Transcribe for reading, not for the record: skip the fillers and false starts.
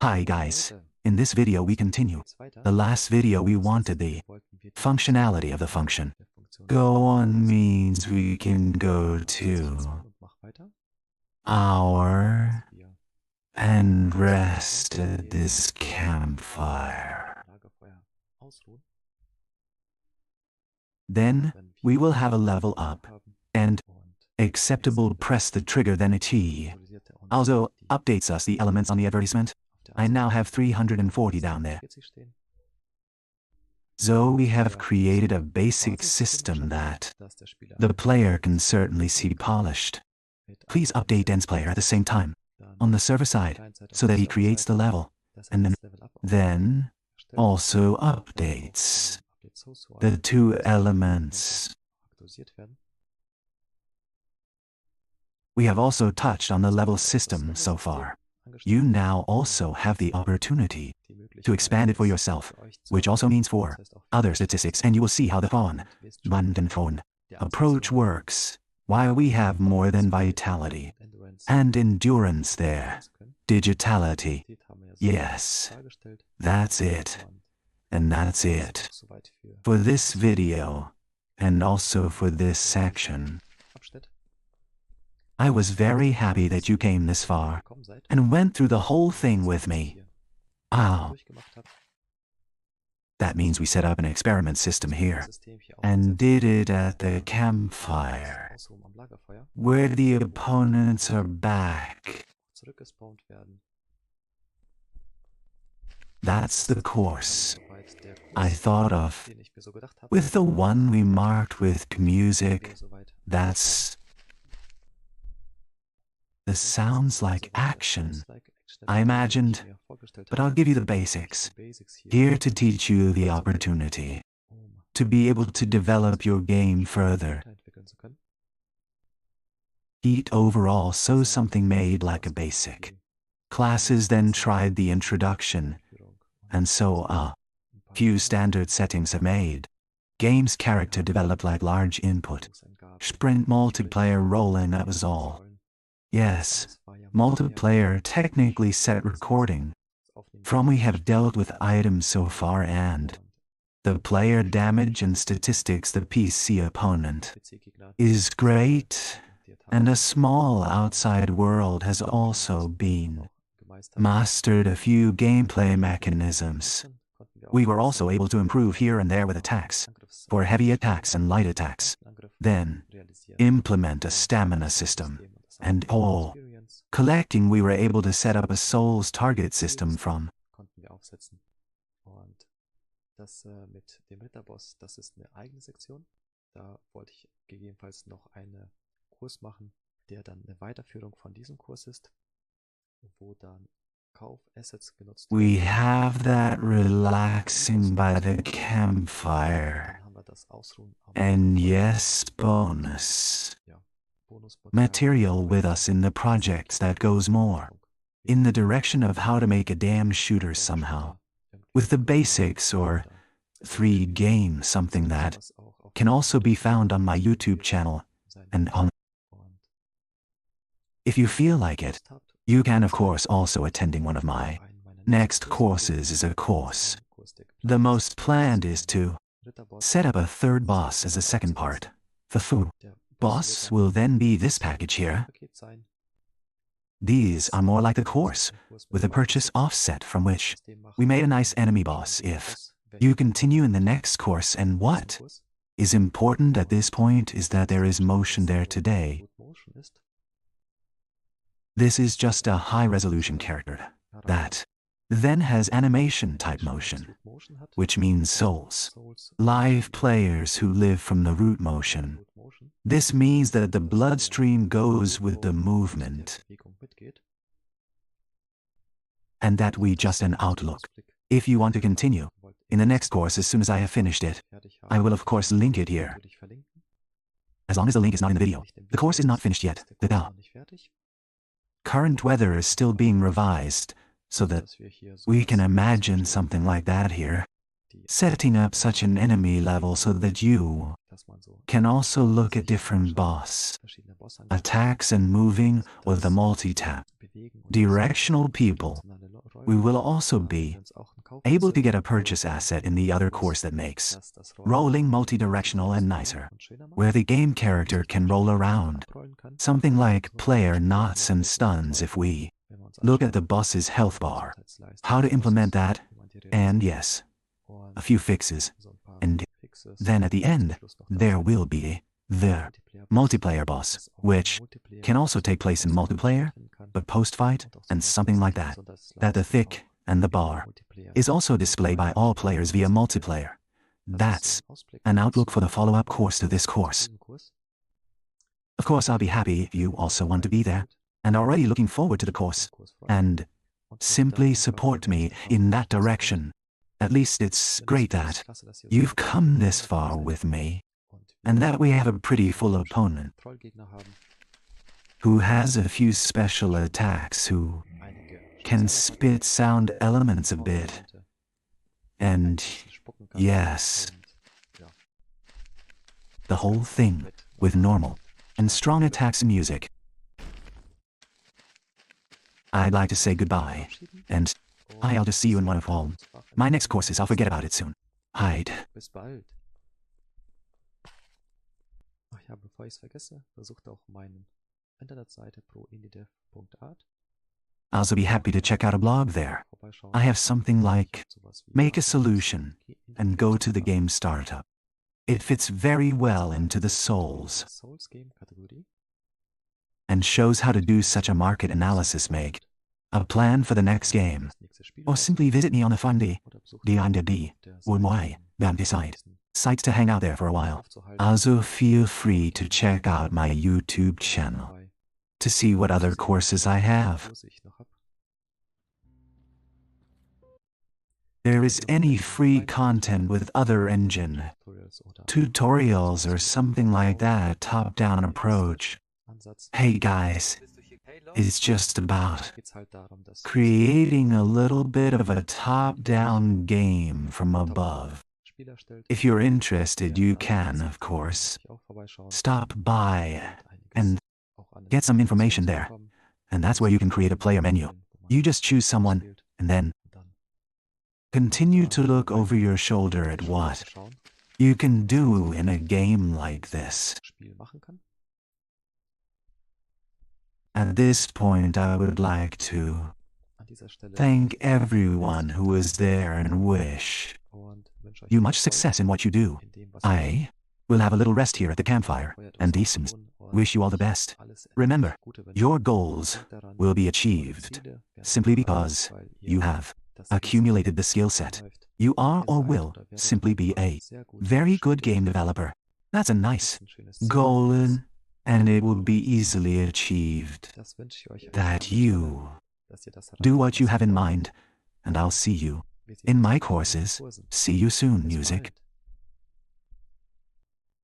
Hi guys, in this video we continue. The last video we wanted the functionality of the function. Go on means we can go to our and rest at this campfire. Then we will have a level up and acceptable press the trigger then a T. Also updates us the elements on the advertisement. I now have 340 down there. So we have created a basic system that the player can certainly see polished. Please update Den's player at the same time on the server side so that he creates the level and then also updates the two elements. We have also touched on the level system so far. You now also have the opportunity to expand it for yourself, which also means for other statistics, and you will see how the phone approach works, why we have more than vitality and endurance there. Digitality. Yes, that's it. And that's it for this video, and also for this section. I was very happy that you came this far and went through the whole thing with me. Wow. That means we set up an experiment system here and did it at the campfire, where the opponents are back. That's the course I thought of, with the one we marked with music. That's the sounds like action I imagined, but I'll give you the basics, here to teach you the opportunity to be able to develop your game further. Heat overall, so something made like a basic. Classes then tried the introduction, and so a few standard settings are made. Game's character developed like large input. Sprint multiplayer rolling, that was all. Yes, multiplayer technically set recording. From we have dealt with items so far and the player damage and statistics. The PC opponent is great, and a small outside world has also been mastered. A few gameplay mechanisms. We were also able to improve here and there with attacks, for heavy attacks and light attacks. Then implement a stamina system. And all collecting, we were able to set up a Souls target system from. Das mit dem Ritterboss, das ist eine eigene Sektion. Da wollte ich gegebenenfalls noch einen Kurs machen, der dann eine Weiterführung von diesem Kurs ist, wo dann Kaufassets genutzt werden. We have that relaxing by the campfire. Dann haben wir das Ausruhen am And yes, bonus. Material with us in the projects that goes more in the direction of how to make a damn shooter somehow, with the basics or 3 games, something that can also be found on my YouTube channel and on. If you feel like it, you can of course also attending one of my next courses is a course. The most planned is to set up a third boss as a second part. The food boss will then be this package here. These are more like the course, with a purchase offset from which we made a nice enemy boss if you continue in the next course. And what is important at this point is that there is motion there today. This is just a high-resolution character that then has animation type motion, which means souls, live players who live from the root motion. This means that the bloodstream goes with the movement, and that we just an outlook. If you want to continue in the next course, as soon as I have finished it, I will of course link it here. As long as the link is not in the video, the course is not finished yet. The current weather is still being revised, so that we can imagine something like that here. Setting up such an enemy level so that you can also look at different boss attacks and moving with the multi-tap. Directional people we will also be uns auch ein able to get a Kaufpreis purchase asset in the other course that makes das rolling multidirectional and nicer, where the game character can roll around, abrollen kann. something like player knots and stuns if we Wenn wir uns look at anschauen, the boss's health bar, Gesundheitsleiste how to des implement Bosses, that, wie man die and realisiert. yes, Und a few fixes, so ein paar and Fixes. then at the Zum end, Schluss noch there das will be the multiplayer boss, das auch which Multiplayer can also take place in multiplayer, stattfinden kann. but post-fight, Und auch and so something like that, that the thick and the bar is also displayed by all players via multiplayer. That's an outlook for the follow-up course to this course. Of course, I'll be happy if you also want to be there, and already looking forward to the course, and simply support me in that direction. At least it's great that you've come this far with me, and that we have a pretty full opponent who has a few special attacks, who can spit sound elements a bit, and yes, the whole thing with normal and strong attacks and music. I'd like to say goodbye, and I'll just see you in one of all my next courses. I'll forget about it soon. Hide. Bis bald. Ach ja, bevor ich es vergesse, besucht auch meine Internetseite ProIndieDevArt. I'll also be happy to check out a blog there. I have something like Make a Solution and Go to the Game Startup. It fits very well into the Souls Game Kategorie. and shows how to do such a market analysis, make a plan for the next game, or simply visit me on the Fundy, D or Y, decide sites to hang out there for a while. Also feel free to check out my YouTube channel to see what other courses I have. There is any free content with other engine, tutorials or something like that, top-down approach. Hey guys, it's just about creating a little bit of a top-down game from above. If you're interested, you can, of course, stop by and get some information there. And that's where you can create a player menu. You just choose someone, and then continue to look over your shoulder at what you can do in a game like this. At this point, I would like to thank everyone who was there and wish you much success in what you do. I will have a little rest here at the campfire, and decent. Wish you all the best. Remember, your goals will be achieved simply because you have accumulated the skill set. You are or will simply be a very good game developer. That's a nice goal, and it will be easily achieved. That you do what you have in mind, and I'll see you in my courses. See you soon, music.